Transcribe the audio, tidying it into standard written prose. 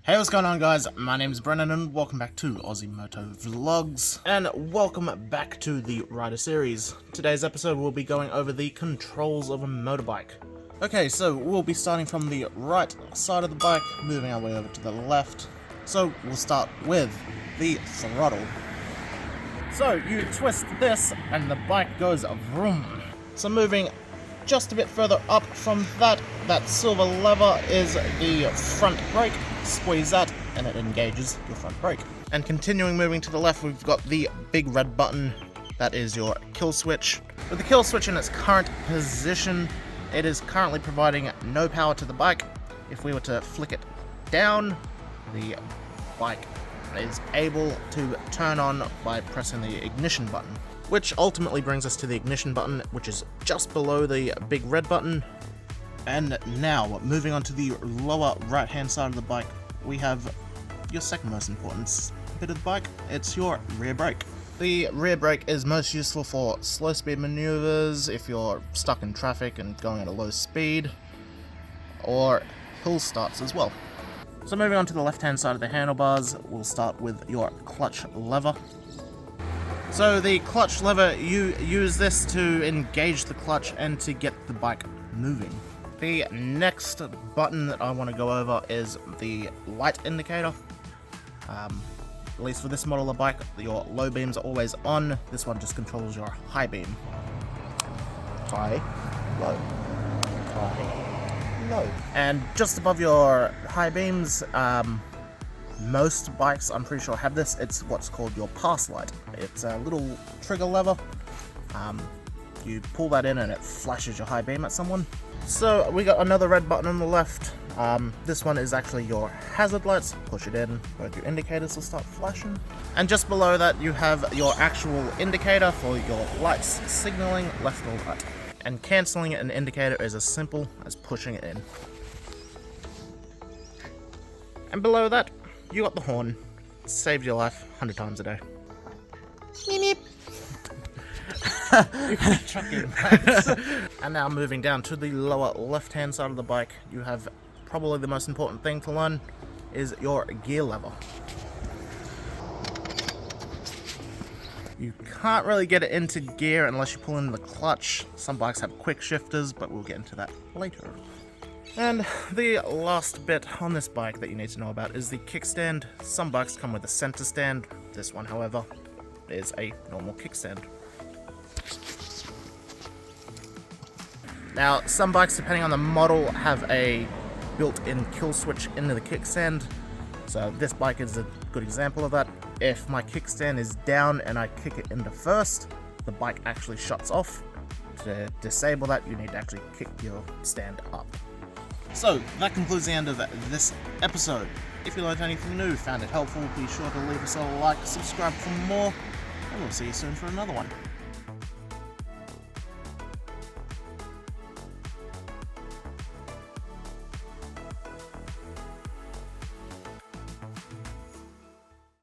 Hey, what's going on, guys? My name is Brennan and welcome back to AussieMotoVlogs. And welcome back to the Rider series. Today's episode we'll be going over the controls of a motorbike. Okay, so we'll be starting from the right side of the bike, moving our way over to the left. So we'll start with the throttle. So you twist this and the bike goes vroom. So moving just a bit further up from that silver lever is the front brake. Squeeze that and it engages your front brake. And continuing moving to the left, we've got the big red button. That is your kill switch. With the kill switch in its current position, it is currently providing no power to the bike. If we were to flick it down, the bike is able to turn on by pressing the ignition button, which ultimately brings us to the ignition button, which is just below the big red button. And now, moving on to the lower right-hand side of the bike, we have your second most important bit of the bike. It's your rear brake. The rear brake is most useful for slow speed maneuvers, if you're stuck in traffic and going at a low speed, or hill starts as well. So moving on to the left-hand side of the handlebars, we'll start with your clutch lever. So the clutch lever, you use this to engage the clutch and to get the bike moving. The next button that I want to go over is the light indicator. At least for this model of bike, your low beams are always on. This one just controls your high beam. High, low, high, low. And just above your high beams, most bikes, I'm pretty sure, have this. It's what's called your pass light. It's a little trigger lever. You pull that in and it flashes your high beam at someone. So we got another red button on the left. This one is actually your hazard lights. Push it in, both your indicators will start flashing. And just below that you have your actual indicator for your lights signaling left or right. And cancelling an indicator is as simple as pushing it in. And below that, you got the horn. It saved your life 100 times a day. Meep meep. And now moving down to the lower left hand side of the bike, you have probably the most important thing to learn is your gear lever. You can't really get it into gear unless you pull in the clutch. Some bikes have quick shifters, but we'll get into that later. And the last bit on this bike that you need to know about is the kickstand. Some bikes come with a center stand. This one, however, is a normal kickstand. Now, some bikes, depending on the model, have a built-in kill switch into the kickstand. So this bike is a good example of that. If my kickstand is down and I kick it into first, the bike actually shuts off. To disable that, you need to actually kick your stand up. So, that concludes the end of this episode. If you learned anything new, found it helpful, be sure to leave us a like, subscribe for more, and we'll see you soon for another one.